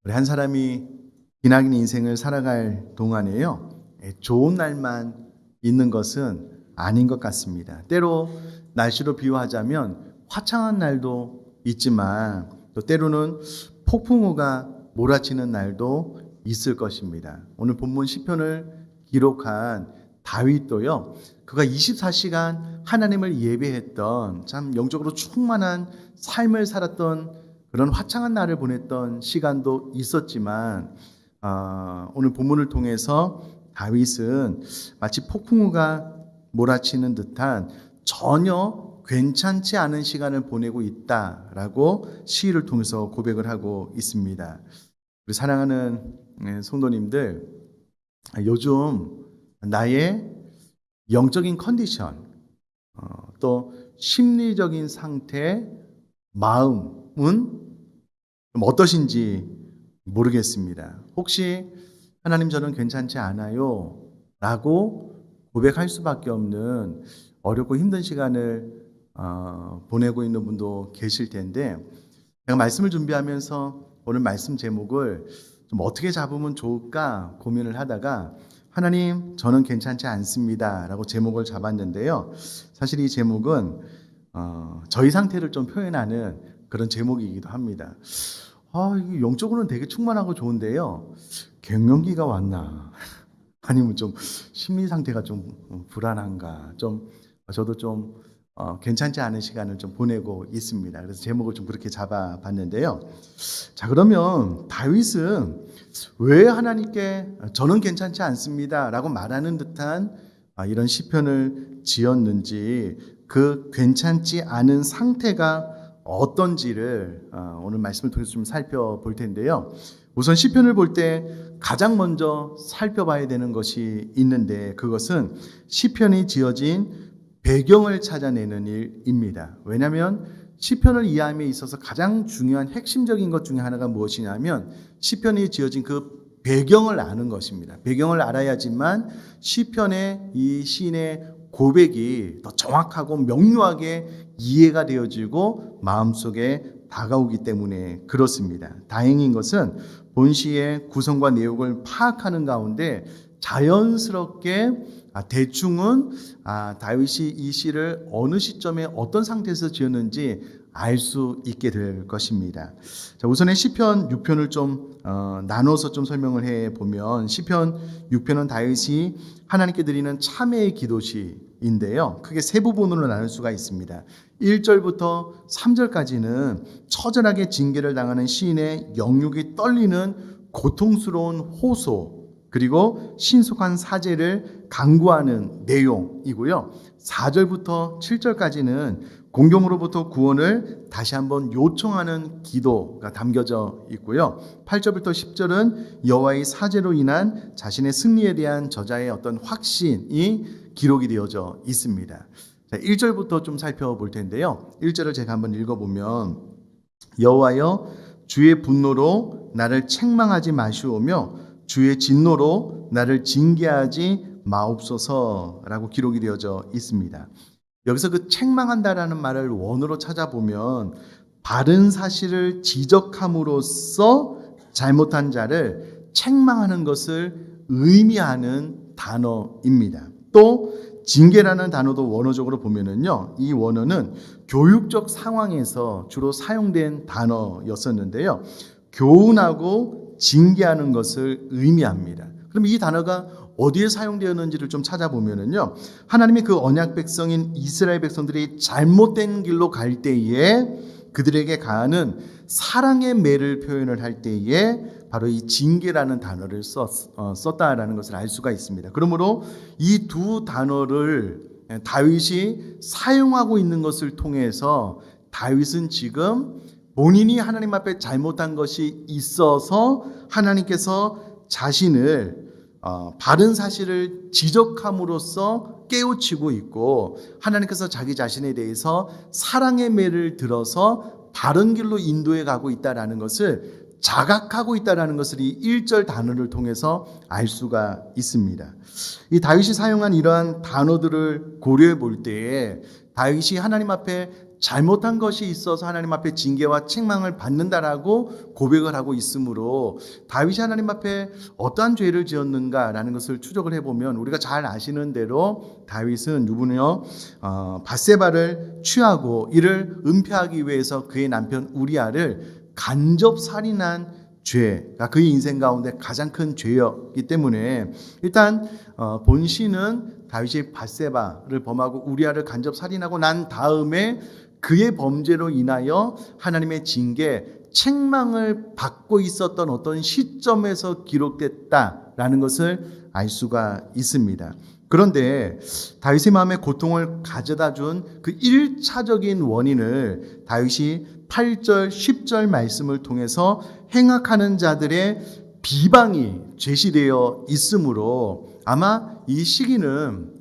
우리 한 사람이 기나긴 인생을 살아갈 동안에요, 좋은 날만 있는 것은 아닌 것 같습니다. 때로 날씨로 비유하자면 화창한 날도 있지만 또 때로는 폭풍우가 몰아치는 날도 있을 것입니다. 오늘 본문 시편을 기록한 다윗도요, 그가 24시간 하나님을 예배했던 참 영적으로 충만한 삶을 살았던 그런 화창한 날을 보냈던 시간도 있었지만 오늘 본문을 통해서 다윗은 마치 폭풍우가 몰아치는 듯한 전혀 괜찮지 않은 시간을 보내고 있다라고 시를 통해서 고백을 하고 있습니다. 우리 사랑하는 성도님들, 요즘 나의 영적인 컨디션, 또 심리적인 상태, 마음은 좀 어떠신지 모르겠습니다. 혹시 하나님 저는 괜찮지 않아요 라고 고백할 수밖에 없는 어렵고 힘든 시간을 보내고 있는 분도 계실 텐데, 제가 말씀을 준비하면서 오늘 말씀 제목을 좀 어떻게 잡으면 좋을까 고민을 하다가 하나님 저는 괜찮지 않습니다 라고 제목을 잡았는데요, 사실 이 제목은 저희 상태를 좀 표현하는 그런 제목이기도 합니다. 이게 영적으로는 되게 충만하고 좋은데요, 갱년기가 왔나 아니면 좀 심리 상태가 좀 불안한가, 좀 저도 좀 괜찮지 않은 시간을 좀 보내고 있습니다. 그래서 제목을 좀 그렇게 잡아봤는데요. 자, 그러면 다윗은 왜 하나님께 저는 괜찮지 않습니다 라고 말하는 듯한 이런 시편을 지었는지, 그 괜찮지 않은 상태가 어떤지를 오늘 말씀을 통해서 좀 살펴볼 텐데요. 우선 시편을 볼 때 가장 먼저 살펴봐야 되는 것이 있는데, 그것은 시편이 지어진 배경을 찾아내는 일입니다. 왜냐하면 시편을 이해함에 있어서 가장 중요한 핵심적인 것 중에 하나가 무엇이냐면 시편이 지어진 그 배경을 아는 것입니다. 배경을 알아야지만 시편의 이 시인의 고백이 더 정확하고 명료하게 이해가 되어지고 마음속에 다가오기 때문에 그렇습니다. 다행인 것은 본 시의 구성과 내용을 파악하는 가운데 자연스럽게 대충은 다윗이 이 시를 어느 시점에 어떤 상태에서 지었는지 알 수 있게 될 것입니다. 자, 우선은 시편 6편을 좀 나눠서 좀 설명을 해 보면, 시편 6편은 다윗이 하나님께 드리는 참회의 기도시인데요, 크게 세 부분으로 나눌 수가 있습니다. 1절부터 3절까지는 처절하게 징계를 당하는 시인의 영육이 떨리는 고통스러운 호소, 그리고 신속한 사죄를 강구하는 내용이고요. 4절부터 7절까지는 공경으로부터 구원을 다시 한번 요청하는 기도가 담겨져 있고요. 8절부터 10절은 여호와의 사죄로 인한 자신의 승리에 대한 저자의 어떤 확신이 기록이 되어져 있습니다. 자, 1절부터 좀 살펴볼 텐데요. 1절을 제가 한번 읽어보면, 여호와여 주의 분노로 나를 책망하지 마시오며 주의 진노로 나를 징계하지 마옵소서라고 기록이 되어져 있습니다. 여기서 그 책망한다라는 말을 원어로 찾아보면 바른 사실을 지적함으로써 잘못한 자를 책망하는 것을 의미하는 단어입니다. 또 징계라는 단어도 원어적으로 보면은요, 이 원어는 교육적 상황에서 주로 사용된 단어였었는데요, 교훈하고 징계하는 것을 의미합니다. 그럼 이 단어가 어디에 사용되었는지를 좀 찾아보면은요, 하나님의 그 언약 백성인 이스라엘 백성들이 잘못된 길로 갈 때에 그들에게 가하는 사랑의 매를 표현을 할 때에 바로 이 징계라는 단어를 썼다라는 것을 알 수가 있습니다. 그러므로 이 두 단어를 다윗이 사용하고 있는 것을 통해서 다윗은 지금 본인이 하나님 앞에 잘못한 것이 있어서 하나님께서 자신을 바른 사실을 지적함으로써 깨우치고 있고, 하나님께서 자기 자신에 대해서 사랑의 매를 들어서 바른 길로 인도해 가고 있다는 것을 자각하고 있다는 것을 이 1절 단어를 통해서 알 수가 있습니다. 이 다윗이 사용한 이러한 단어들을 고려해 볼 때에 다윗이 하나님 앞에 잘못한 것이 있어서 하나님 앞에 징계와 책망을 받는다라고 고백을 하고 있으므로 다윗이 하나님 앞에 어떠한 죄를 지었는가라는 것을 추적을 해보면 우리가 잘 아시는 대로 다윗은 누구는요 밧세바를 취하고 이를 은폐하기 위해서 그의 남편 우리아를 간접 살인한 죄가 그의 인생 가운데 가장 큰 죄였기 때문에 일단 본시는 다윗이 밧세바를 범하고 우리아를 간접 살인하고 난 다음에 그의 범죄로 인하여 하나님의 징계, 책망을 받고 있었던 어떤 시점에서 기록됐다라는 것을 알 수가 있습니다. 그런데 다윗의 마음에 고통을 가져다 준 그 1차적인 원인을 다윗이 8절, 10절 말씀을 통해서 행악하는 자들의 비방이 제시되어 있으므로 아마 이 시기는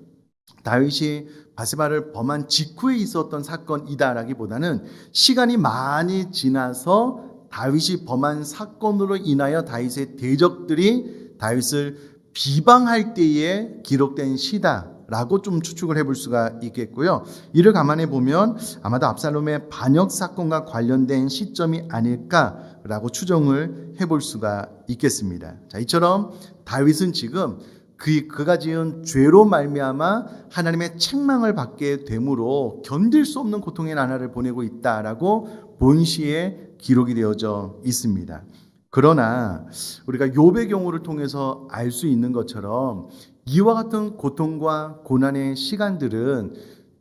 다윗이 밧세바를 범한 직후에 있었던 사건이다라기보다는 시간이 많이 지나서 다윗이 범한 사건으로 인하여 다윗의 대적들이 다윗을 비방할 때에 기록된 시다라고 좀 추측을 해볼 수가 있겠고요. 이를 감안해 보면 아마도 압살롬의 반역 사건과 관련된 시점이 아닐까라고 추정을 해볼 수가 있겠습니다. 자, 이처럼 다윗은 지금 그가 지은 죄로 말미암아 하나님의 책망을 받게 되므로 견딜 수 없는 고통의 나날을 보내고 있다라고 본시에 기록이 되어져 있습니다. 그러나 우리가 욥의 경우를 통해서 알 수 있는 것처럼 이와 같은 고통과 고난의 시간들은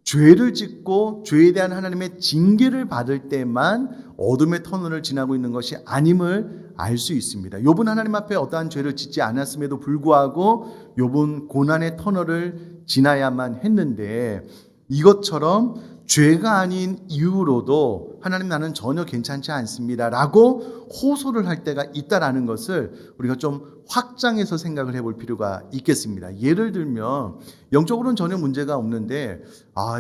죄를 짓고 죄에 대한 하나님의 징계를 받을 때만 어둠의 터널을 지나고 있는 것이 아님을 알 수 있습니다. 욥은 하나님 앞에 어떠한 죄를 짓지 않았음에도 불구하고 욥은 고난의 터널을 지나야만 했는데 이것처럼 죄가 아닌 이유로도 하나님 나는 전혀 괜찮지 않습니다 라고 호소를 할 때가 있다라는 것을 우리가 좀 확장해서 생각을 해볼 필요가 있겠습니다. 예를 들면 영적으로는 전혀 문제가 없는데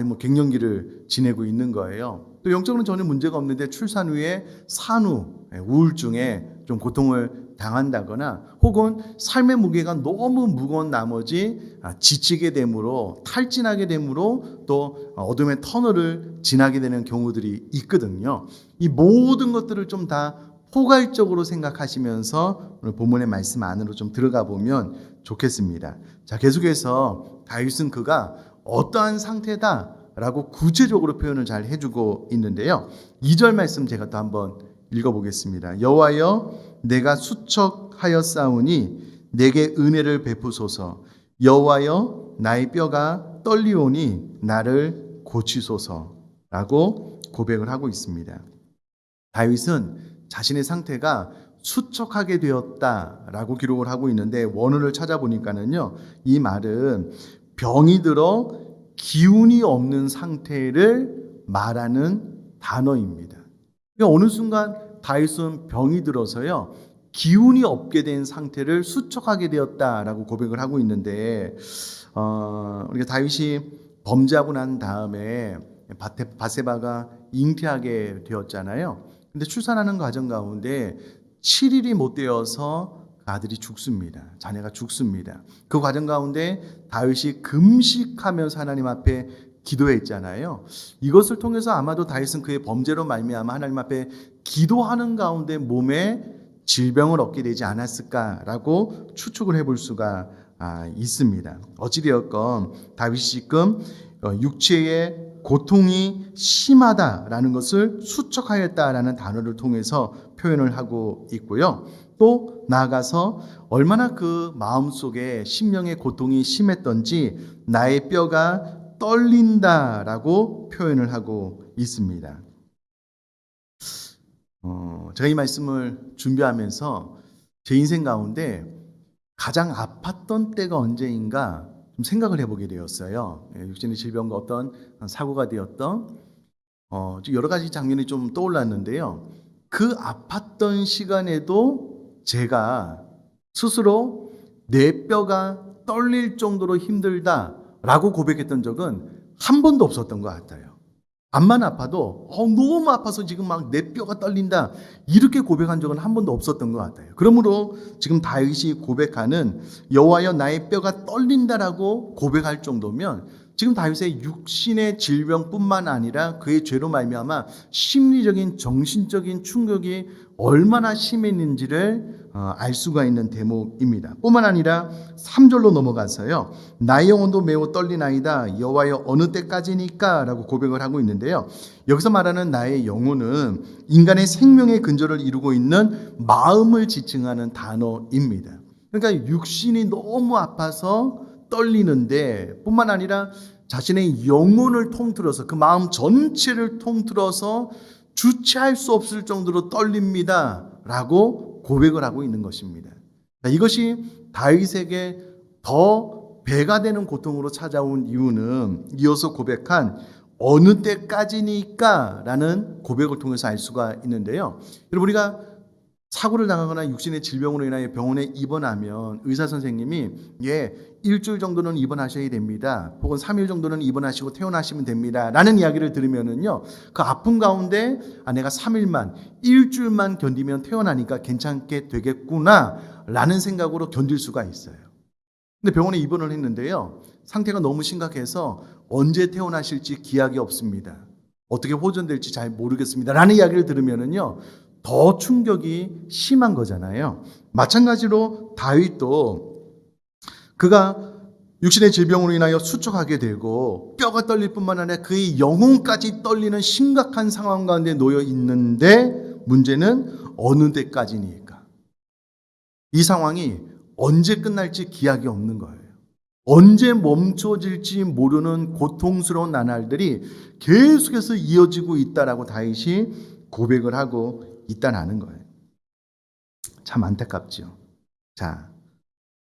뭐 갱년기를 지내고 있는 거예요. 또 영적으로는 전혀 문제가 없는데 출산 후에 산후 우울증에 좀 고통을 당한다거나 혹은 삶의 무게가 너무 무거운 나머지 지치게 되므로 탈진하게 되므로 또 어둠의 터널을 지나게 되는 경우들이 있거든요. 이 모든 것들을 좀 다 포괄적으로 생각하시면서 오늘 본문의 말씀 안으로 좀 들어가 보면 좋겠습니다. 자, 계속해서 다윗은 그가 어떠한 상태다라고 구체적으로 표현을 잘 해주고 있는데요. 2절 말씀 제가 또 한번 읽어보겠습니다. 여호와여 내가 수척하였사오니 내게 은혜를 베푸소서. 여호와여 나의 뼈가 떨리오니 나를 고치소서라고 고백을 하고 있습니다. 다윗은 자신의 상태가 수척하게 되었다라고 기록을 하고 있는데 원어를 찾아보니까는요, 이 말은 병이 들어 기운이 없는 상태를 말하는 단어입니다. 그러니까 어느 순간 다윗은 병이 들어서요 기운이 없게 된 상태를 수척하게 되었다라고 고백을 하고 있는데 우리가 다윗이 범죄하고 난 다음에 밧세바가 잉태하게 되었잖아요. 근데 출산하는 과정 가운데 7일이 못 되어서 아들이 죽습니다. 자녀가 죽습니다. 그 과정 가운데 다윗이 금식하면서 하나님 앞에 기도했잖아요. 이것을 통해서 아마도 다윗은 그의 범죄로 말미암아 하나님 앞에 기도하는 가운데 몸에 질병을 얻게 되지 않았을까라고 추측을 해볼 수가 있습니다. 어찌되었건 다윗이 지금 육체의 고통이 심하다라는 것을 수척하였다라는 단어를 통해서 표현을 하고 있고요. 또 나아가서 얼마나 그 마음속에 심령의 고통이 심했던지 나의 뼈가 떨린다라고 표현을 하고 있습니다. 제가 이 말씀을 준비하면서 제 인생 가운데 가장 아팠던 때가 언제인가 좀 생각을 해보게 되었어요. 육신의 질병과 어떤 사고가 되었던 여러 가지 장면이 좀 떠올랐는데요. 그 아팠던 시간에도 제가 스스로 내 뼈가 떨릴 정도로 힘들다라고 고백했던 적은 한 번도 없었던 것 같아요. 암만 아파도 너무 아파서 지금 막 내 뼈가 떨린다 이렇게 고백한 적은 한 번도 없었던 것 같아요. 그러므로 지금 다윗이 고백하는 여호와여 나의 뼈가 떨린다라고 고백할 정도면 지금 다윗의 육신의 질병뿐만 아니라 그의 죄로 말미암아 심리적인 정신적인 충격이 얼마나 심했는지를 알 수가 있는 대목입니다. 뿐만 아니라 3절로 넘어가서요. 나의 영혼도 매우 떨리나이다. 여호와여 어느 때까지니까? 라고 고백을 하고 있는데요. 여기서 말하는 나의 영혼은 인간의 생명의 근저를 이루고 있는 마음을 지칭하는 단어입니다. 그러니까 육신이 너무 아파서 떨리는데 뿐만 아니라 자신의 영혼을 통틀어서 그 마음 전체를 통틀어서 주체할 수 없을 정도로 떨립니다 라고 고백을 하고 있는 것입니다. 이것이 다윗에게 더 배가 되는 고통으로 찾아온 이유는 이어서 고백한 어느 때까지니까 라는 고백을 통해서 알 수가 있는데요. 여러분, 우리가 사고를 당하거나 육신의 질병으로 인하여 병원에 입원하면 의사 선생님이 일주일 정도는 입원하셔야 됩니다. 혹은 3일 정도는 입원하시고 퇴원하시면 됩니다. 라는 이야기를 들으면은요, 그 아픔 가운데 내가 3일만, 일주일만 견디면 퇴원하니까 괜찮게 되겠구나 라는 생각으로 견딜 수가 있어요. 근데 병원에 입원을 했는데요, 상태가 너무 심각해서 언제 퇴원하실지 기약이 없습니다. 어떻게 호전될지 잘 모르겠습니다. 라는 이야기를 들으면은요, 더 충격이 심한 거잖아요. 마찬가지로 다윗도 그가 육신의 질병으로 인하여 수척하게 되고 뼈가 떨릴 뿐만 아니라 그의 영혼까지 떨리는 심각한 상황 가운데 놓여 있는데 문제는 어느 때까지니까. 이 상황이 언제 끝날지 기약이 없는 거예요. 언제 멈춰질지 모르는 고통스러운 나날들이 계속해서 이어지고 있다라고 다윗이 고백을 하고 있다는 거예요. 참 안타깝죠. 자,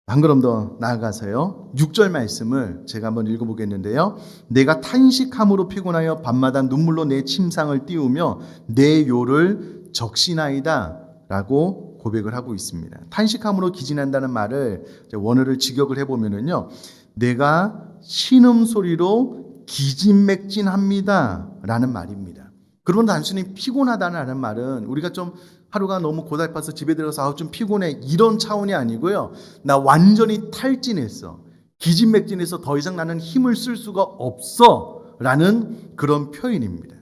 한 걸음 더 나아가서요. 6절 말씀을 제가 한번 읽어보겠는데요. 내가 탄식함으로 피곤하여 밤마다 눈물로 내 침상을 띄우며 내 요를 적시나이다 라고 고백을 하고 있습니다. 탄식함으로 기진한다는 말을 원어를 직역을 해보면은요, 내가 신음소리로 기진맥진합니다 라는 말입니다. 그러면 단순히 피곤하다는 말은 우리가 좀 하루가 너무 고달파서 집에 들어가서 좀 피곤해 이런 차원이 아니고요. 나 완전히 탈진했어. 기진맥진해서 더 이상 나는 힘을 쓸 수가 없어 라는 그런 표현입니다.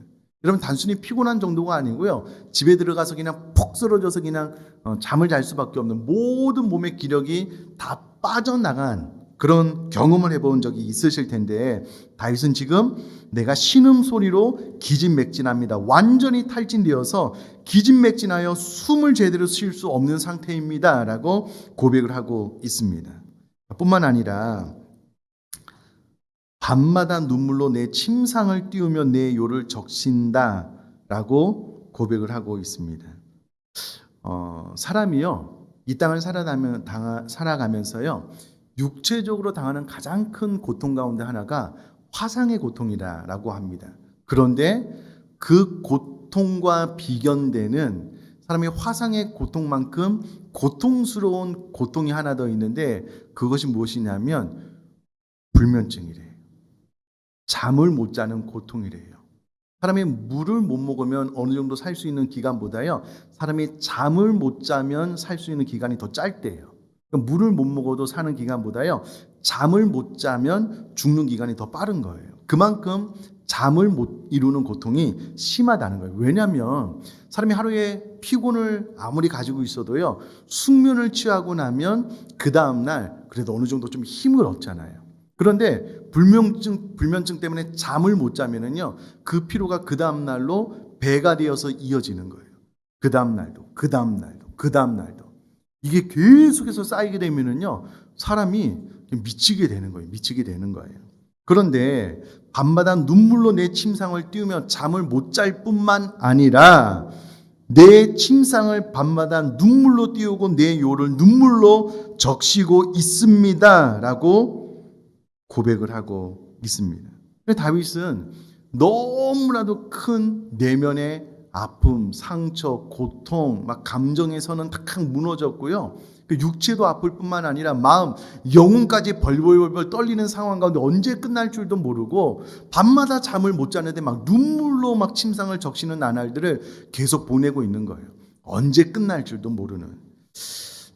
여러분, 단순히 피곤한 정도가 아니고요. 집에 들어가서 그냥 푹 쓰러져서 그냥 잠을 잘 수밖에 없는 모든 몸의 기력이 다 빠져나간 그런 경험을 해본 적이 있으실 텐데 다윗은 지금 내가 신음소리로 기진맥진합니다. 완전히 탈진되어서 기진맥진하여 숨을 제대로 쉴 수 없는 상태입니다 라고 고백을 하고 있습니다. 뿐만 아니라 밤마다 눈물로 내 침상을 띄우며 내 요를 적신다 라고 고백을 하고 있습니다. 사람이요, 이 땅을 살아가면서요, 육체적으로 당하는 가장 큰 고통 가운데 하나가 화상의 고통이라고 합니다. 그런데 그 고통과 비견되는 사람의 화상의 고통만큼 고통스러운 고통이 하나 더 있는데 그것이 무엇이냐면 불면증이래요. 잠을 못 자는 고통이래요. 사람이 물을 못 먹으면 어느 정도 살 수 있는 기간보다요, 사람이 잠을 못 자면 살 수 있는 기간이 더 짧대요. 물을 못 먹어도 사는 기간보다요, 잠을 못 자면 죽는 기간이 더 빠른 거예요. 그만큼 잠을 못 이루는 고통이 심하다는 거예요. 왜냐하면 사람이 하루에 피곤을 아무리 가지고 있어도요, 숙면을 취하고 나면 그 다음날 그래도 어느 정도 좀 힘을 얻잖아요. 그런데 불면증 때문에 잠을 못 자면은요, 그 피로가 그 다음날로 배가 되어서 이어지는 거예요. 그 다음날도, 그 다음날도, 그 다음날도. 이게 계속해서 쌓이게 되면은요, 사람이 미치게 되는 거예요. 미치게 되는 거예요. 그런데 밤마다 눈물로 내 침상을 띄우며 잠을 못 잘 뿐만 아니라 내 침상을 밤마다 눈물로 띄우고 내 요를 눈물로 적시고 있습니다 라고 고백을 하고 있습니다. 다윗은 너무나도 큰 내면의 아픔, 상처, 고통, 막 감정에서는 탁 무너졌고요. 육체도 아플 뿐만 아니라 마음, 영혼까지 벌벌벌 떨리는 상황 가운데 언제 끝날 줄도 모르고 밤마다 잠을 못 자는데 막 눈물로 막 침상을 적시는 나날들을 계속 보내고 있는 거예요. 언제 끝날 줄도 모르는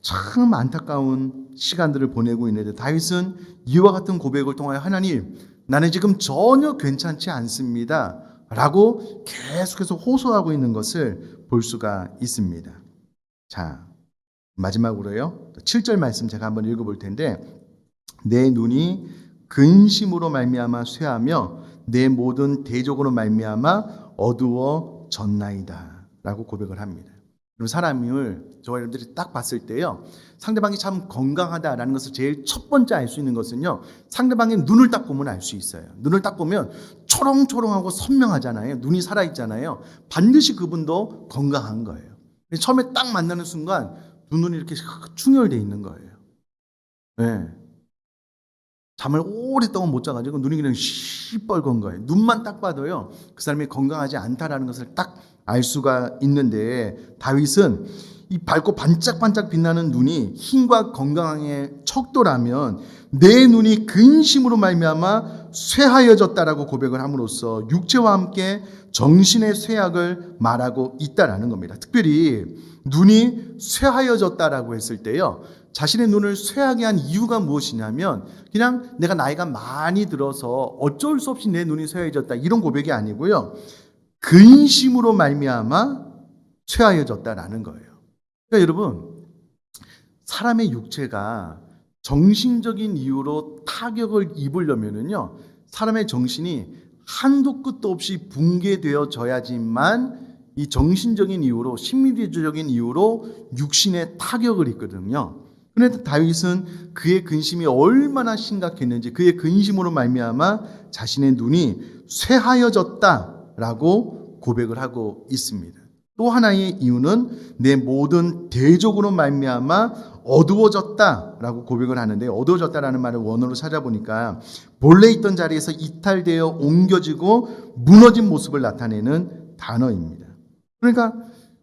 참 안타까운 시간들을 보내고 있는데 다윗은 이와 같은 고백을 통하여 하나님, 나는 지금 전혀 괜찮지 않습니다. 라고 계속해서 호소하고 있는 것을 볼 수가 있습니다. 자, 마지막으로요. 7절 말씀 제가 한번 읽어볼 텐데, 내 눈이 근심으로 말미암아 쇠하며 내 모든 대적으로 말미암아 어두워졌나이다 라고 고백을 합니다. 그럼 사람을 저와 여러분들이 딱 봤을 때요, 상대방이 참 건강하다라는 것을 제일 첫 번째 알 수 있는 것은요, 상대방의 눈을 딱 보면 알 수 있어요. 눈을 딱 보면 초롱초롱하고 선명하잖아요. 눈이 살아있잖아요. 반드시 그분도 건강한 거예요. 처음에 딱 만나는 순간 두 눈이 이렇게 충혈되어 있는 거예요. 네. 잠을 오랫동안 못 자가지고 눈이 그냥 시뻘건 거예요. 눈만 딱 봐도요, 그 사람이 건강하지 않다라는 것을 딱 알 수가 있는데, 다윗은 이 밝고 반짝반짝 빛나는 눈이 힘과 건강의 척도라면 내 눈이 근심으로 말미암아 쇠하여졌다라고 고백을 함으로써 육체와 함께 정신의 쇠약을 말하고 있다라는 겁니다. 특별히 눈이 쇠하여졌다라고 했을 때요, 자신의 눈을 쇠하게 한 이유가 무엇이냐면 그냥 내가 나이가 많이 들어서 어쩔 수 없이 내 눈이 쇠하여졌다 이런 고백이 아니고요, 근심으로 말미암아 쇠하여졌다라는 거예요. 그러니까 여러분, 사람의 육체가 정신적인 이유로 타격을 입으려면은요, 사람의 정신이 한도 끝도 없이 붕괴되어져야지만 이 정신적인 이유로, 심리적인 이유로 육신에 타격을 입거든요. 그런데 다윗은 그의 근심이 얼마나 심각했는지, 그의 근심으로 말미암아 자신의 눈이 쇠하여졌다라고 고백을 하고 있습니다. 또 하나의 이유는 내 모든 대적으로 말미암아 어두워졌다라고 고백을 하는데, 어두워졌다라는 말을 원어로 찾아보니까 본래 있던 자리에서 이탈되어 옮겨지고 무너진 모습을 나타내는 단어입니다. 그러니까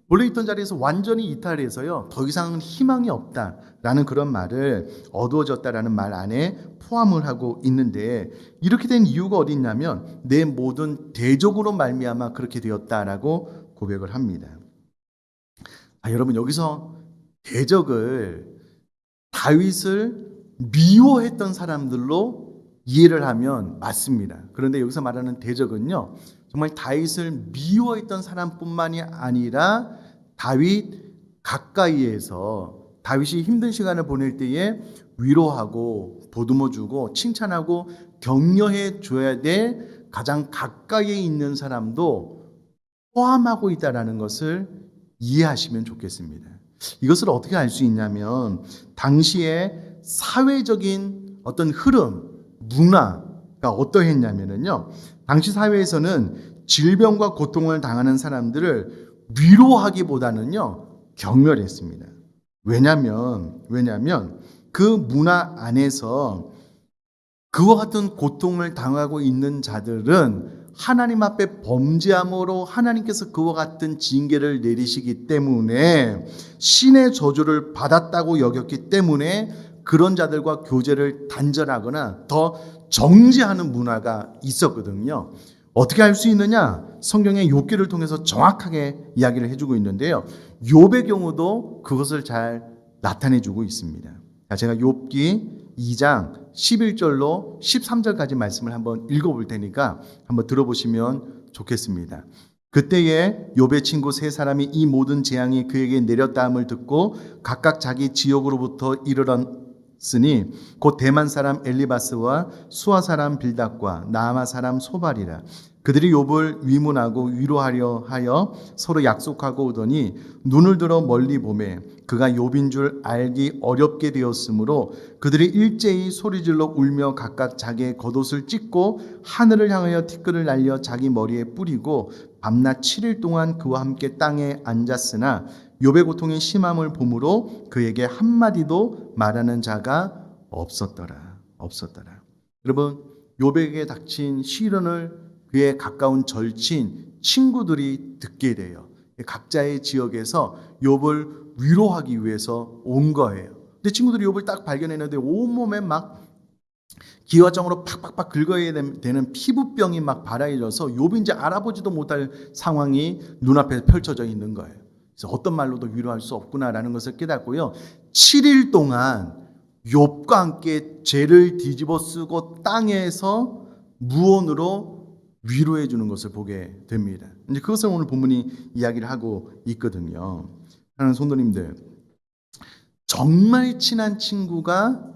원래 있던 자리에서 완전히 이탈해서요, 더 이상은 희망이 없다라는 그런 말을 어두워졌다라는 말 안에 포함을 하고 있는데, 이렇게 된 이유가 어디 있냐면 내 모든 대적으로 말미암아 그렇게 되었다라고 고백을 합니다. 여러분, 여기서 대적을 다윗을 미워했던 사람들로 이해를 하면 맞습니다. 그런데 여기서 말하는 대적은요, 정말 다윗을 미워했던 사람뿐만이 아니라 다윗 가까이에서 다윗이 힘든 시간을 보낼 때에 위로하고 보듬어주고 칭찬하고 격려해 줘야 될 가장 가까이에 있는 사람도 포함하고 있다는 것을 이해하시면 좋겠습니다. 이것을 어떻게 알 수 있냐면 당시에 사회적인 어떤 흐름, 문화가 어떠했냐면요, 당시 사회에서는 질병과 고통을 당하는 사람들을 위로하기보다는요, 경멸했습니다. 왜냐하면 그 문화 안에서 그와 같은 고통을 당하고 있는 자들은 하나님 앞에 범죄함으로 하나님께서 그와 같은 징계를 내리시기 때문에 신의 저주를 받았다고 여겼기 때문에 그런 자들과 교제를 단절하거나 더 정죄하는 문화가 있었거든요. 어떻게 알 수 있느냐? 성경의 욥기를 통해서 정확하게 이야기를 해주고 있는데요, 욥의 경우도 그것을 잘 나타내주고 있습니다. 제가 욥기 2장 11절로 13절까지 말씀을 한번 읽어볼 테니까 한번 들어보시면 좋겠습니다. 그때에 욥의 친구 세 사람이 이 모든 재앙이 그에게 내렸다함을 듣고 각각 자기 지역으로부터 이르렀으니 곧 대만 사람 엘리바스와 수아 사람 빌닷과 나아마 사람 소발이라. 그들이 욥을 위문하고 위로하려 하여 서로 약속하고 오더니 눈을 들어 멀리 보매 그가 욥인 줄 알기 어렵게 되었으므로 그들이 일제히 소리질러 울며 각각 자기의 겉옷을 찢고 하늘을 향하여 티끌을 날려 자기 머리에 뿌리고 밤낮 7일 동안 그와 함께 땅에 앉았으나 욥의 고통이 심함을 보므로 그에게 한마디도 말하는 자가 없었더라. 여러분, 욥에게 닥친 시련을 그의 가까운 절친, 친구들이 듣게 돼요. 각자의 지역에서 욥을 위로하기 위해서 온 거예요. 근데 친구들이 욥을 딱 발견했는데 온몸에 막 기와장으로 팍팍팍 긁어야 되는 피부병이 막 발아해져서 욥이 이제 알아보지도 못할 상황이 눈앞에 펼쳐져 있는 거예요. 그래서 어떤 말로도 위로할 수 없구나라는 것을 깨닫고요, 7일 동안 욥과 함께 죄를 뒤집어 쓰고 땅에서 무언으로 위로해 주는 것을 보게 됩니다. 이제 그것을 오늘 본문이 이야기를 하고 있거든요. 하는 성도님들, 정말 친한 친구가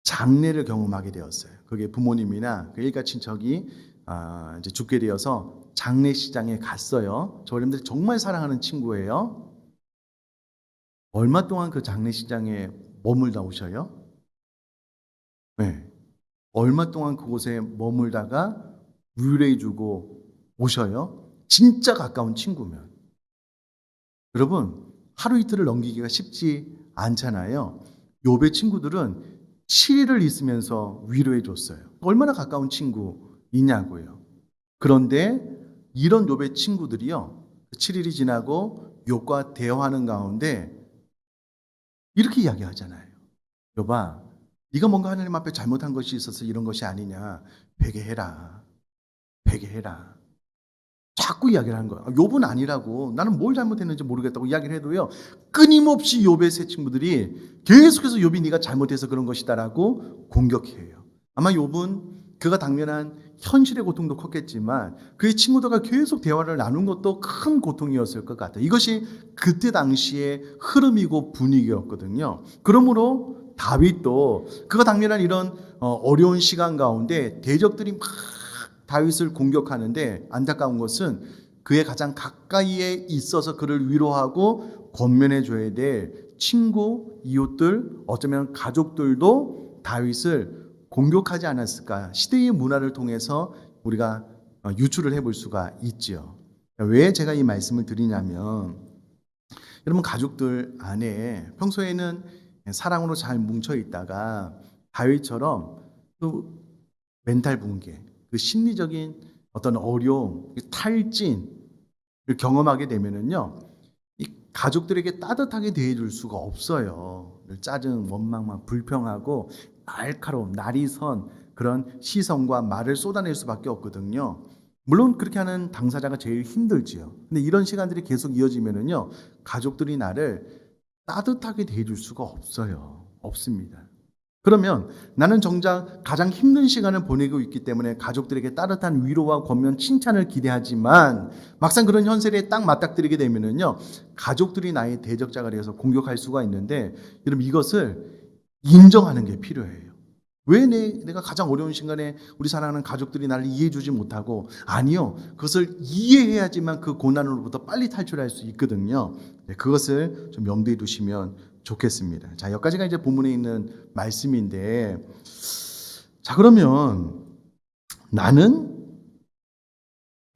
장례를 경험하게 되었어요. 그게 부모님이나 그 일가 친척이 이제 죽게 되어서 장례시장에 갔어요. 저 어른들이 정말 사랑하는 친구예요. 얼마 동안 그 장례시장에 머물다 오셔요? 네. 얼마 동안 그곳에 머물다가 위로해주고 오셔요? 진짜 가까운 친구면. 여러분, 하루 이틀을 넘기기가 쉽지 않잖아요. 욥의 친구들은 7일을 있으면서 위로해줬어요. 얼마나 가까운 친구이냐고요. 그런데 이런 욥의 친구들이요, 7일이 지나고 욥과 대화하는 가운데 이렇게 이야기하잖아요. 욥아, 네가 뭔가 하나님 앞에 잘못한 것이 있어서 이런 것이 아니냐. 회개해라. 회개해라. 자꾸 이야기를 하는 거야. 욥은 아니라고. 나는 뭘 잘못했는지 모르겠다고 이야기를 해도요, 끊임없이 욥의 새 친구들이 계속해서 욥이 네가 잘못해서 그런 것이다라고 공격해요. 아마 욥은 그가 당면한 현실의 고통도 컸겠지만 그의 친구들과 계속 대화를 나눈 것도 큰 고통이었을 것 같아요. 이것이 그때 당시의 흐름이고 분위기였거든요. 그러므로 다윗도 그가 당면한 이런 어려운 시간 가운데 대적들이 막 다윗을 공격하는데 안타까운 것은 그의 가장 가까이에 있어서 그를 위로하고 권면해 줘야 될 친구, 이웃들, 어쩌면 가족들도 다윗을 공격하지 않았을까? 시대의 문화를 통해서 우리가 유추를 해볼 수가 있지요. 왜 제가 이 말씀을 드리냐면, 여러분 가족들 안에 평소에는 사랑으로 잘 뭉쳐 있다가 다윗처럼 또 멘탈 붕괴, 그 심리적인 어떤 어려움, 탈진을 경험하게 되면은요, 이 가족들에게 따뜻하게 대해줄 수가 없어요. 짜증, 원망만 불평하고 날카로운 날이 선 그런 시선과 말을 쏟아낼 수밖에 없거든요. 물론 그렇게 하는 당사자가 제일 힘들지요. 근데 이런 시간들이 계속 이어지면은요, 가족들이 나를 따뜻하게 대해줄 수가 없어요. 없습니다. 그러면 나는 정작 가장 힘든 시간을 보내고 있기 때문에 가족들에게 따뜻한 위로와 권면, 칭찬을 기대하지만 막상 그런 현실에 딱 맞닥뜨리게 되면은요, 가족들이 나의 대적자가 되어서 공격할 수가 있는데, 여러분 이것을 인정하는 게 필요해요. 왜 내가 가장 어려운 시간에 우리 사랑하는 가족들이 나를 이해해주지 못하고, 아니요, 그것을 이해해야지만 그 고난으로부터 빨리 탈출할 수 있거든요. 그것을 좀 염두에 두시면 좋겠습니다. 자, 여기까지가 이제 본문에 있는 말씀인데, 자, 그러면 나는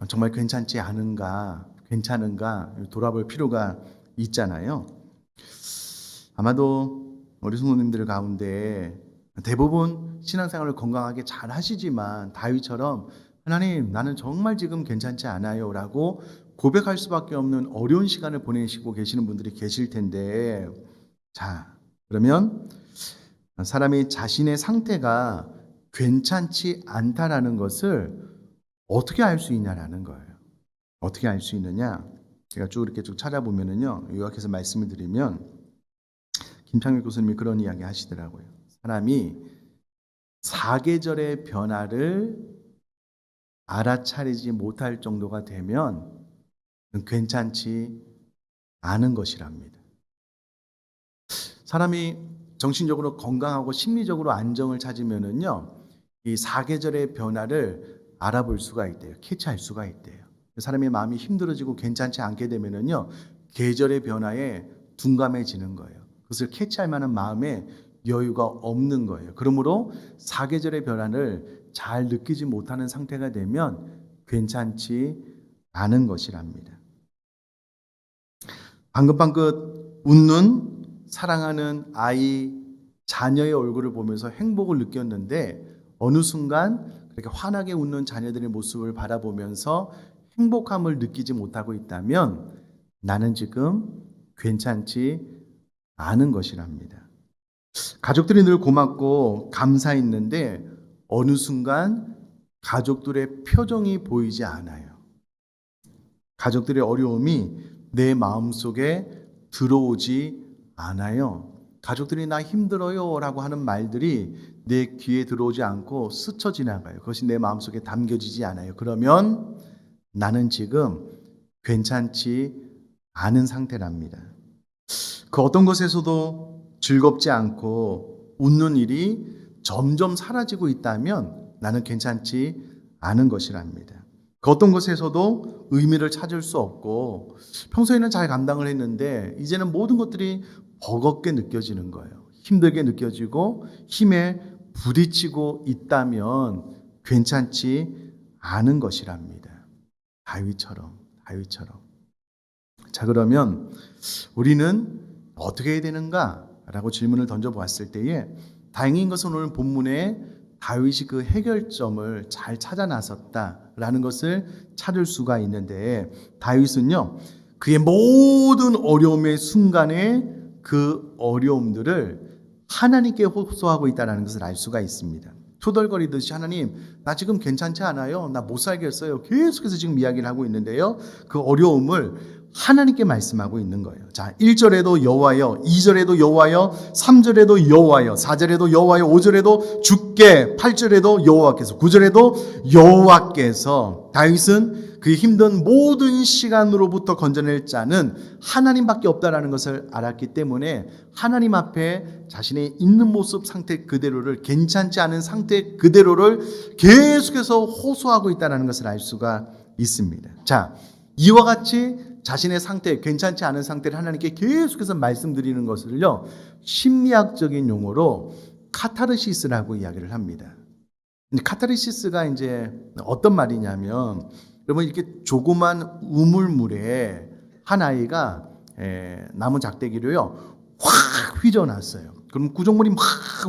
정말 괜찮지 않은가, 괜찮은가 돌아볼 필요가 있잖아요. 아마도 우리 성도님들 가운데 대부분 신앙생활을 건강하게 잘 하시지만 다윗처럼 하나님, 나는 정말 지금 괜찮지 않아요 라고 고백할 수밖에 없는 어려운 시간을 보내시고 계시는 분들이 계실 텐데, 자, 그러면 사람이 자신의 상태가 괜찮지 않다라는 것을 어떻게 알 수 있냐라는 거예요. 어떻게 알 수 있느냐? 제가 쭉 이렇게 쭉 찾아보면은요, 요약해서 말씀을 드리면 김창규 교수님이 그런 이야기 하시더라고요. 사람이 사계절의 변화를 알아차리지 못할 정도가 되면 괜찮지 않은 것이랍니다. 사람이 정신적으로 건강하고 심리적으로 안정을 찾으면은요, 이 사계절의 변화를 알아볼 수가 있대요. 캐치할 수가 있대요. 사람의 마음이 힘들어지고 괜찮지 않게 되면은요, 계절의 변화에 둔감해지는 거예요. 그것을 캐치할 만한 마음에 여유가 없는 거예요. 그러므로 사계절의 변화를 잘 느끼지 못하는 상태가 되면 괜찮지 않은 것이랍니다. 방긋방긋 웃는 사랑하는 아이, 자녀의 얼굴을 보면서 행복을 느꼈는데 어느 순간 그렇게 환하게 웃는 자녀들의 모습을 바라보면서 행복함을 느끼지 못하고 있다면 나는 지금 괜찮지 않은 것이랍니다. 가족들이 늘 고맙고 감사했는데 어느 순간 가족들의 표정이 보이지 않아요. 가족들의 어려움이 내 마음속에 들어오지 않아요. 가족들이 나 힘들어요 라고 하는 말들이 내 귀에 들어오지 않고 스쳐 지나가요. 그것이 내 마음속에 담겨지지 않아요. 그러면 나는 지금 괜찮지 않은 상태랍니다. 그 어떤 것에서도 즐겁지 않고 웃는 일이 점점 사라지고 있다면 나는 괜찮지 않은 것이랍니다. 그 어떤 것에서도 의미를 찾을 수 없고 평소에는 잘 감당을 했는데 이제는 모든 것들이 버겁게 느껴지는 거예요. 힘들게 느껴지고 힘에 부딪히고 있다면 괜찮지 않은 것이랍니다. 다윗처럼. 자, 그러면 우리는 어떻게 해야 되는가? 라고 질문을 던져보았을 때에 다행인 것은 오늘 본문에 다윗이 그 해결점을 잘 찾아 나섰다라는 것을 찾을 수가 있는데 다윗은요, 그의 모든 어려움의 순간에 그 어려움들을 하나님께 호소하고 있다는 것을 알 수가 있습니다. 토덜거리듯이 하나님, 나 지금 괜찮지 않아요. 나 못 살겠어요. 계속해서 지금 이야기를 하고 있는데요. 그 어려움을 하나님께 말씀하고 있는 거예요. 자, 1절에도 여호와여, 2절에도 여호와여, 3절에도 여호와여, 4절에도 여호와여, 5절에도 주께, 8절에도 여호와께서, 9절에도 여호와께서. 다윗은 그 힘든 모든 시간으로부터 건져낼 자는 하나님밖에 없다라는 것을 알았기 때문에 하나님 앞에 자신의 있는 모습 상태 그대로를, 괜찮지 않은 상태 그대로를 계속해서 호소하고 있다는 것을 알 수가 있습니다. 자, 이와 같이 자신의 상태, 괜찮지 않은 상태를 하나님께 계속해서 말씀드리는 것을요, 심리학적인 용어로 카타르시스라고 이야기를 합니다. 근데 카타르시스가 이제 어떤 말이냐면, 여러분 이렇게 조그만 우물물에 한 아이가 나무 작대기로요 확 휘저어놨어요. 그럼 구조물이 막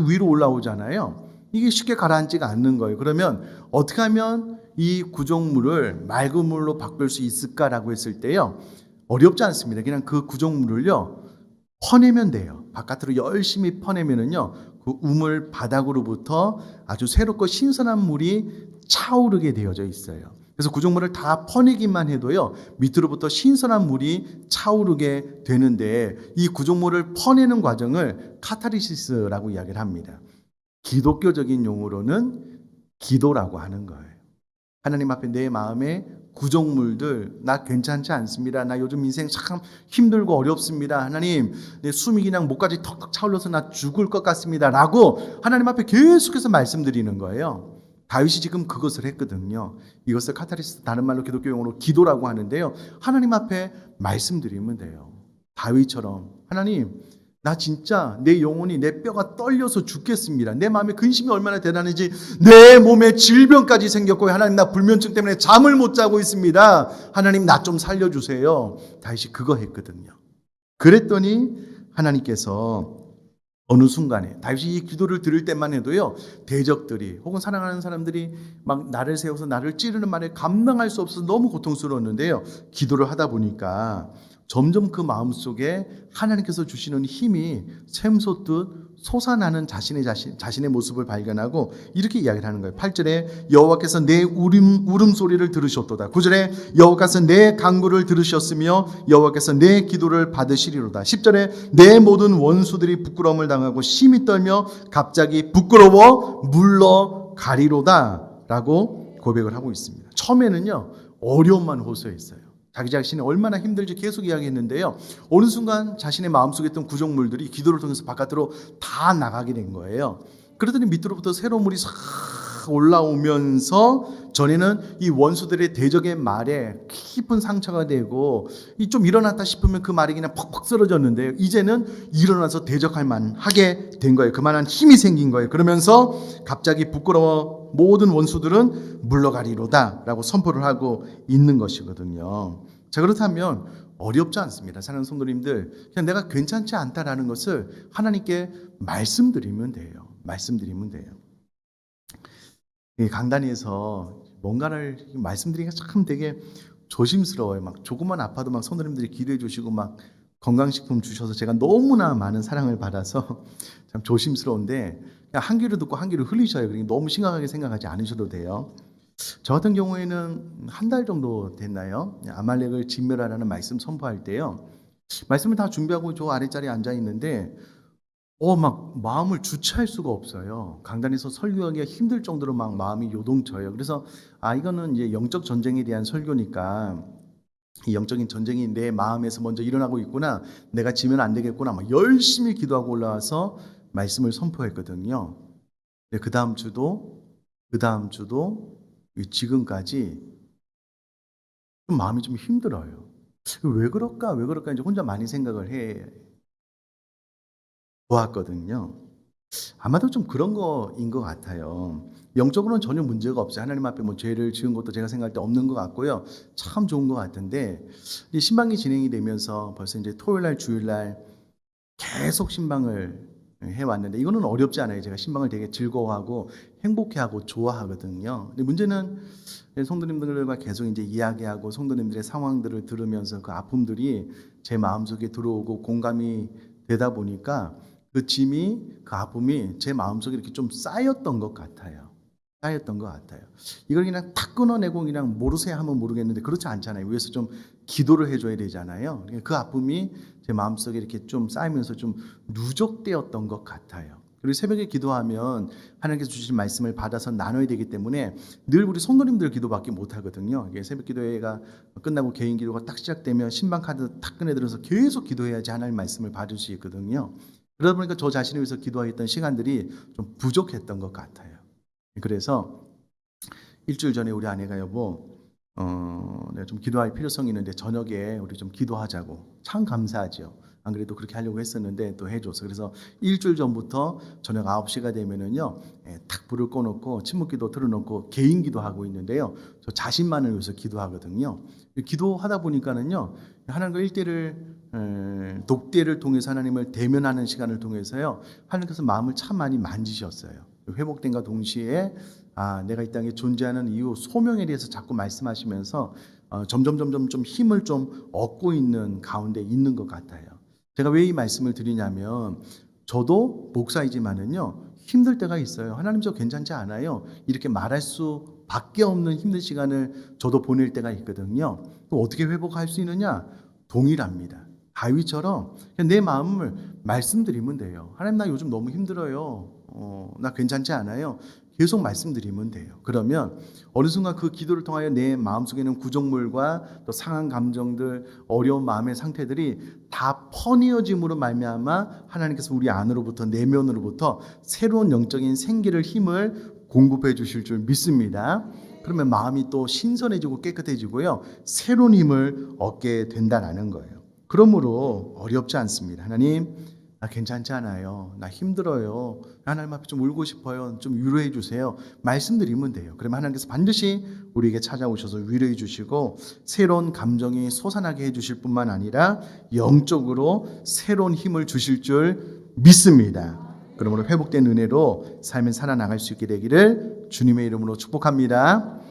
위로 올라오잖아요. 이게 쉽게 가라앉지가 않는 거예요. 그러면 어떻게 하면 이 구조물을 맑은 물로 바꿀 수 있을까라고 했을 때요, 어렵지 않습니다. 그냥 그 구조물을요 퍼내면 돼요. 바깥으로 열심히 퍼내면은요, 그 우물 바닥으로부터 아주 새롭고 신선한 물이 차오르게 되어져 있어요. 그래서 구조물을 다 퍼내기만 해도요, 밑으로부터 신선한 물이 차오르게 되는데, 이 구조물을 퍼내는 과정을 카타르시스라고 이야기를 합니다. 기독교적인 용어로는 기도라고 하는 거예요. 하나님 앞에 내 마음의 구정물들, 나 괜찮지 않습니다. 나 요즘 인생 참 힘들고 어렵습니다. 하나님, 내 숨이 그냥 목까지 턱턱 차올라서 나 죽을 것 같습니다. 라고 하나님 앞에 계속해서 말씀드리는 거예요. 다윗이 지금 그것을 했거든요. 이것을 카타르시스, 다른 말로 기독교 용어로 기도라고 하는데요, 하나님 앞에 말씀드리면 돼요. 다윗처럼 하나님, 나 진짜 내 영혼이, 내 뼈가 떨려서 죽겠습니다. 내 마음에 근심이 얼마나 대단한지, 내 몸에 질병까지 생겼고요. 하나님, 나 불면증 때문에 잠을 못 자고 있습니다. 하나님, 나 좀 살려주세요. 다윗이 그거 했거든요. 그랬더니 하나님께서 어느 순간에 다윗이 이 기도를 들을 때만 해도요, 대적들이 혹은 사랑하는 사람들이 막 나를 세워서 나를 찌르는 말에 감당할 수 없어서 너무 고통스러웠는데요, 기도를 하다 보니까 점점 그 마음속에 하나님께서 주시는 힘이 샘솟듯 솟아나는 자신의 모습을 발견하고 이렇게 이야기를 하는 거예요. 8절에 여호와께서 내 울음소리를 들으셨도다. 9절에 여호와께서 내 간구를 들으셨으며 여호와께서 내 기도를 받으시리로다. 10절에 내 모든 원수들이 부끄러움을 당하고 심히 떨며 갑자기 부끄러워 물러가리로다 라고 고백을 하고 있습니다. 처음에는요, 어려움만 호소했어요. 자기 자신이 얼마나 힘들지 계속 이야기했는데요, 어느 순간 자신의 마음속에 있던 구정물들이 기도를 통해서 바깥으로 다 나가게 된 거예요. 그러더니 밑으로부터 새로운 물이 싹 올라오면서 전에는 이 원수들의 대적의 말에 깊은 상처가 되고 좀 일어났다 싶으면 그 말이 그냥 퍽퍽 쓰러졌는데요, 이제는 일어나서 대적할 만하게 된 거예요. 그만한 힘이 생긴 거예요. 그러면서 갑자기 부끄러워 모든 원수들은 물러가리로다 라고 선포를 하고 있는 것이거든요. 자, 그렇다면 어렵지 않습니다. 사랑하는 성도님들, 그냥 내가 괜찮지 않다라는 것을 하나님께 말씀드리면 돼요. 강단에서 뭔가를 말씀드리기가 참 되게 조심스러워요. 막 조금만 아파도 막 성도님들이 기도해 주시고 막 건강식품 주셔서 제가 너무나 많은 사랑을 받아서 참 조심스러운데, 그냥 한 귀로 듣고 한 귀로 흘리셔요. 그러니까 너무 심각하게 생각하지 않으셔도 돼요. 저 같은 경우에는 한 달 정도 됐나요? 아말렉을 진멸하라는 말씀 선포할 때요, 말씀을 다 준비하고 저 아랫자리에 앉아 있는데 막 마음을 주체할 수가 없어요. 강단에서 설교하기가 힘들 정도로 막 마음이 요동쳐요. 그래서 이거는 이제 영적 전쟁에 대한 설교니까 이 영적인 전쟁이 내 마음에서 먼저 일어나고 있구나. 내가 지면 안 되겠구나. 막 열심히 기도하고 올라와서 말씀을 선포했거든요. 근데 그 다음 주도 지금까지 좀 마음이 좀 힘들어요. 왜 그럴까? 왜 그럴까? 이제 혼자 많이 생각을 해 보았거든요. 아마도 좀 그런 거인 것 같아요. 영적으로는 전혀 문제가 없어요. 하나님 앞에 뭐 죄를 지은 것도 제가 생각할 때 없는 것 같고요. 참 좋은 것 같은데, 이 신방이 진행이 되면서 벌써 이제 토요일 날, 주일 날 계속 신방을 해왔는데, 이거는 어렵지 않아요. 제가 신방을 되게 즐거워하고 행복해하고 좋아하거든요. 근데 문제는 성도님들과 계속 이제 이야기하고 성도님들의 상황들을 들으면서 그 아픔들이 제 마음속에 들어오고 공감이 되다 보니까 그 짐이, 그 아픔이 제 마음속에 이렇게 좀 쌓였던 것 같아요. 쌓였던 것 같아요. 이걸 그냥 탁 끊어내고 그냥 모르세요 하면 모르겠는데 그렇지 않잖아요. 위에서 좀 기도를 해줘야 되잖아요. 그 아픔이 제 마음속에 이렇게 좀 쌓이면서 좀 누적되었던 것 같아요. 그리고 새벽에 기도하면 하나님께서 주신 말씀을 받아서 나눠야 되기 때문에 늘 우리 성도님들 기도밖에 못 하거든요. 새벽 기도회가 끝나고 개인 기도가 딱 시작되면 신방 카드 탁 꺼내들어서 계속 기도해야지 하나님 말씀을 받을 수 있거든요. 그러다 보니까 저 자신을 위해서 기도했던 시간들이 좀 부족했던 것 같아요. 그래서 일주일 전에 우리 아내가 여보, 내가 좀 기도할 필요성이 있는데 저녁에 우리 좀 기도하자고. 참 감사하죠. 안 그래도 그렇게 하려고 했었는데 또 해줘서. 그래서 일주일 전부터 저녁 9시가 되면은요, 탁 불을 꺼놓고 침묵기도 틀어놓고 개인 기도하고 있는데요. 저 자신만을 위해서 기도하거든요. 기도하다 보니까는요, 하나님과 일대를 독대를 통해서 하나님을 대면하는 시간을 통해서요, 하나님께서 마음을 참 많이 만지셨어요. 회복된과 동시에 내가 이 땅에 존재하는 이유, 소명에 대해서 자꾸 말씀하시면서 점점 좀 힘을 좀 얻고 있는 가운데 있는 것 같아요. 제가 왜 이 말씀을 드리냐면 저도 목사이지만은요 힘들 때가 있어요. 하나님 저 괜찮지 않아요. 이렇게 말할 수밖에 없는 힘든 시간을 저도 보낼 때가 있거든요. 어떻게 회복할 수 있느냐? 동일합니다. 다윗처럼 그냥 내 마음을 말씀드리면 돼요. 하나님 나 요즘 너무 힘들어요. 나 괜찮지 않아요. 계속 말씀드리면 돼요. 그러면 어느 순간 그 기도를 통하여 내 마음속에는 구정물과 또 상한 감정들, 어려운 마음의 상태들이 다 퍼내어짐으로 말미암아 하나님께서 우리 안으로부터 내면으로부터 새로운 영적인 생기를 힘을 공급해 주실 줄 믿습니다. 그러면 마음이 또 신선해지고 깨끗해지고요. 새로운 힘을 얻게 된다라는 거예요. 그러므로 어렵지 않습니다. 하나님 나 괜찮지 않아요. 나 힘들어요. 하나님 앞에 좀 울고 싶어요. 좀 위로해 주세요. 말씀드리면 돼요. 그러면 하나님께서 반드시 우리에게 찾아오셔서 위로해 주시고 새로운 감정이 솟아나게 해 주실 뿐만 아니라 영적으로 새로운 힘을 주실 줄 믿습니다. 그러므로 회복된 은혜로 삶을 살아나갈 수 있게 되기를 주님의 이름으로 축복합니다.